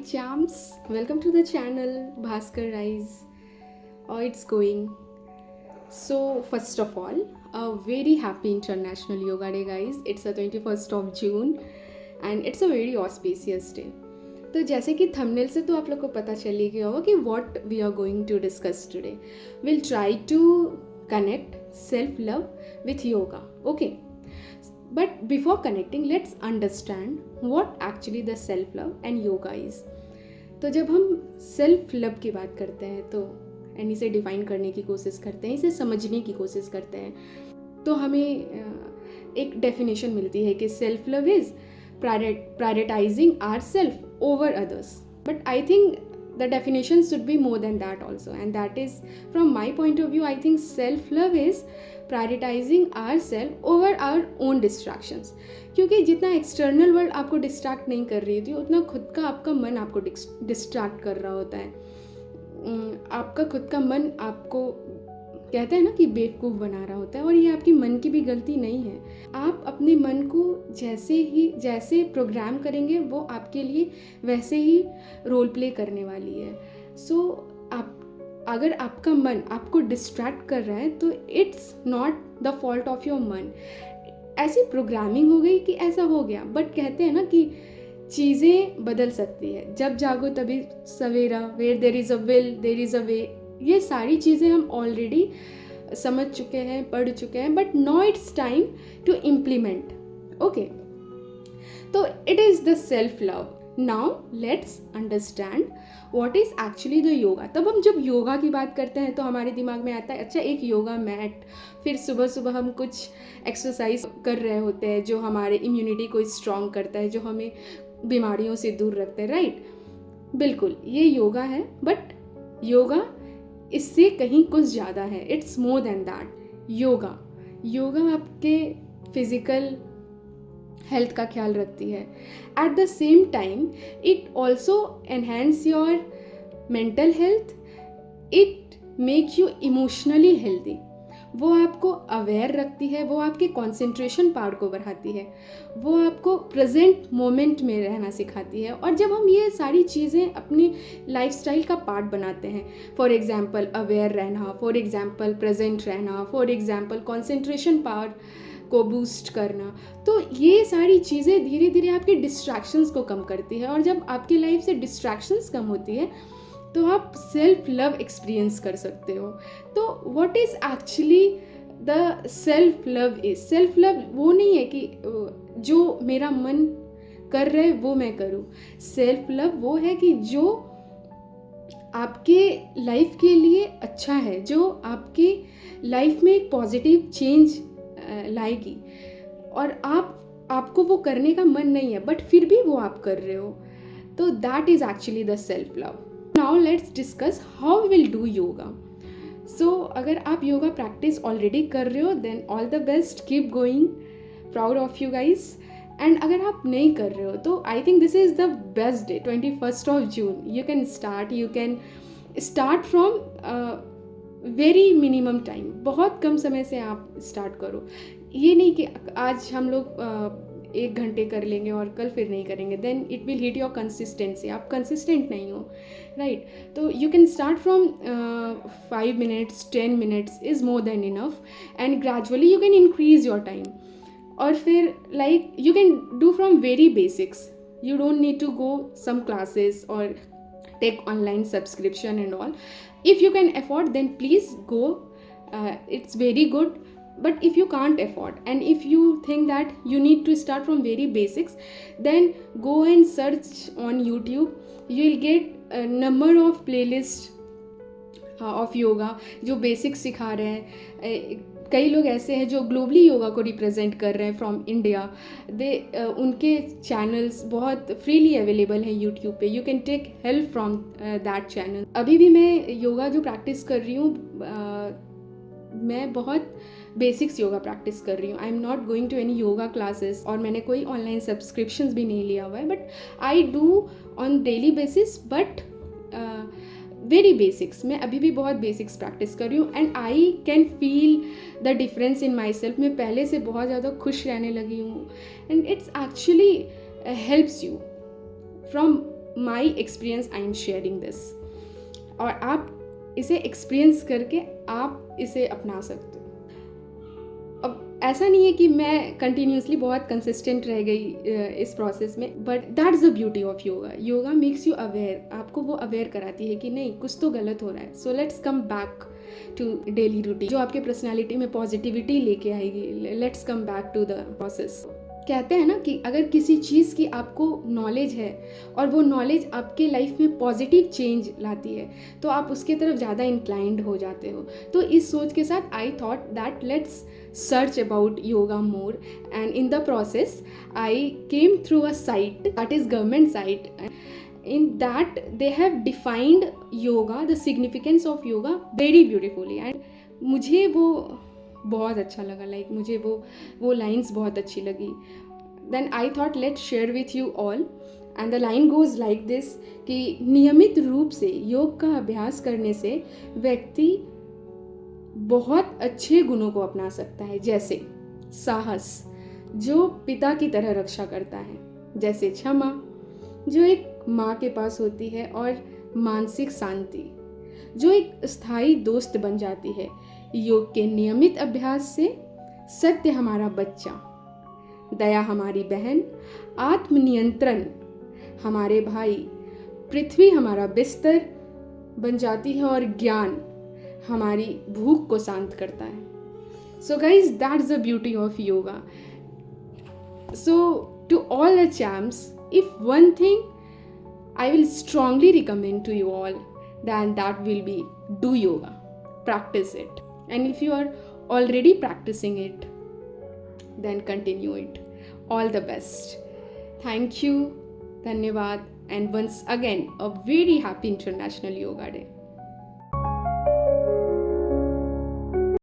champs, welcome to the channel Bhaskar Rise. How it's going? So first of all, a very happy International Yoga Day, guys. It's the 21st of June and it's a very auspicious day. तो जैसे कि thumbnail से तो आप लोग को पता चल ही गया होगा कि what we are going to discuss today. Will try to connect self-love with yoga. Okay. But before connecting, let's understand what actually the self-love and yoga is. तो जब हम सेल्फ लव की बात करते हैं तो इसे डिफाइन करने की कोशिश करते हैं, इसे समझने की कोशिश करते हैं, तो हमें एक डेफिनेशन मिलती है कि self love is prioritising our self over others. But I think the definition should be more than that also, and that is, from my point of view, I think self love is prioritizing ourselves over our own distractions. क्योंकि जितना external world आपको distract नहीं कर रही होती उतना खुद का आपका मन आपको डिस्ट्रैक्ट कर रहा होता है. आपका खुद का मन आपको कहते हैं ना कि बेवकूफ़ बना रहा होता है, और ये आपकी मन की भी गलती नहीं है. आप अपने मन को जैसे प्रोग्राम करेंगे वो आपके लिए वैसे ही रोल प्ले करने वाली है. सो अगर आपका मन आपको डिस्ट्रैक्ट कर रहा है तो it's not the fault of your मन. ऐसी प्रोग्रामिंग हो गई कि ऐसा हो गया. बट कहते हैं ना कि चीज़ें बदल सकती है. जब जागो तभी सवेरा, where there is a will there is a way. ये सारी चीज़ें हम ऑलरेडी समझ चुके हैं, पढ़ चुके हैं, but now it's time to implement. Okay, तो it is the self love. Now let's understand what is actually the yoga. तब हम जब योगा की बात करते हैं तो हमारे दिमाग में आता है अच्छा एक योगा मैट, फिर सुबह सुबह हम कुछ एक्सरसाइज कर रहे होते हैं जो हमारे इम्यूनिटी को स्ट्रॉन्ग करता है, जो हमें बीमारियों से दूर रखते हैं. राइट, बिल्कुल ये योगा है. बट योगा इससे कहीं कुछ ज़्यादा है. It's more than that. Yoga आपके फिज़िकल हेल्थ का ख्याल रखती है. At the same time it also enhance your mental health. It make you emotionally healthy. वो आपको अवेयर रखती है, वो आपके कंसंट्रेशन पावर को बढ़ाती है, वो आपको प्रेजेंट मोमेंट में रहना सिखाती है. और जब हम ये सारी चीज़ें अपनी लाइफस्टाइल का पार्ट बनाते हैं, फॉर एग्जांपल अवेयर रहना, फॉर एग्जांपल प्रेजेंट रहना, फॉर एग्जांपल कंसंट्रेशन पावर को बूस्ट करना, तो ये सारी चीज़ें धीरे धीरे आपके डिस्ट्रैक्शंस को कम करती है. और जब आपकी लाइफ से डिस्ट्रैक्शंस कम होती है तो आप सेल्फ लव एक्सपीरियंस कर सकते हो. तो what is actually the self love is. Self love वो नहीं है कि जो मेरा मन कर रहा है वो मैं करूँ. सेल्फ लव वो है कि जो आपके लाइफ के लिए अच्छा है, जो आपके लाइफ में एक पॉजिटिव चेंज लाएगी, और आपको वो करने का मन नहीं है बट फिर भी वो आप कर रहे हो. तो that is actually the self love. Now let's discuss how we will do yoga. So अगर आप योगा प्रैक्टिस ऑलरेडी कर रहे हो then all the best, keep going, proud of you guys. And अगर आप नहीं कर रहे हो तो I think this is the best day, 21st of June. You can start from very minimum time. बहुत कम समय से आप स्टार्ट करो. ये नहीं कि आज हम लोग 1 घंटे कर लेंगे और कल फिर नहीं करेंगे, then it will hit your consistency. आप कंसिस्टेंट नहीं हो. राइट, तो you can start from 5 minutes, 10 minutes is more than enough, and gradually you can increase your time. और फिर like you can do from very basics. You don't need to go some classes और take online subscription and all. If you can afford then please go. It's very good. But if you can't afford, and if you think that you need to start from very basics, then go and search on YouTube. You will get a number of playlists of yoga जो basics सिखा रहे हैं. कई लोग ऐसे हैं जो globally yoga को रिप्रेजेंट कर रहे हैं फ्रॉम इंडिया. उनके चैनल्स बहुत फ्रीली अवेलेबल हैं यूट्यूब पे. You can take help from that channel. अभी भी मैं योगा जो प्रैक्टिस कर रही हूँ, मैं बहुत बेसिक्स योगा प्रैक्टिस कर रही हूँ. I am not going to any yoga classes, और मैंने कोई ऑनलाइन सब्सक्रिप्शंस भी नहीं लिया हुआ है. But I do on daily basis, but very basics. मैं अभी भी बहुत बेसिक्स प्रैक्टिस कर रही हूँ, and I can feel the difference in my self. मैं पहले से बहुत ज़्यादा खुश रहने लगी हूँ, and it's actually helps you from my experience I am sharing this, और आप इसे एक्सपीरियंस करके आप इसे अपना सकते हो। अब ऐसा नहीं है कि मैं कंटिन्यूसली बहुत कंसिस्टेंट रह गई इस प्रोसेस में, but that's the beauty of yoga. Yoga makes you aware, आपको वो अवेयर कराती है कि नहीं, कुछ तो गलत हो रहा है। So let's come back to daily routine, जो आपके पर्सनालिटी में पॉजिटिविटी लेके आएगी। Let's come back to the process. कहते हैं ना कि अगर किसी चीज़ की आपको नॉलेज है और वो नॉलेज आपके लाइफ में पॉजिटिव चेंज लाती है, तो आप उसके तरफ ज़्यादा इंक्लाइंड हो जाते हो। तो इस सोच के साथ I thought that let's search about yoga more, and in the process I came through a site that is government site. In that they have defined yoga, the significance of yoga very beautifully, and मुझे वो बहुत अच्छा लगा, like मुझे वो lines बहुत अच्छी लगी। Then I thought let's share with you all, and the line goes like this कि नियमित रूप से योग का अभ्यास करने से व्यक्ति बहुत अच्छे गुणों को अपना सकता है, जैसे साहस, जो पिता की तरह रक्षा करता है, जैसे क्षमा, जो एक माँ के पास होती है, और मानसिक शांति, जो एक स्थायी दोस्त बन जाती है। योग के नियमित अभ्यास से सत्य हमारा बच्चा, दया हमारी बहन, आत्मनियंत्रण हमारे भाई, पृथ्वी हमारा बिस्तर बन जाती है, और ज्ञान हमारी भूख को शांत करता है। So guys, that's the beauty of yoga. So to all the champs, if one thing I will strongly recommend to you all, then that will be do yoga, practice it, and if you are already practicing it, then continue it. All the best. Thank you, धन्यवाद, and once again a very happy International Yoga Day.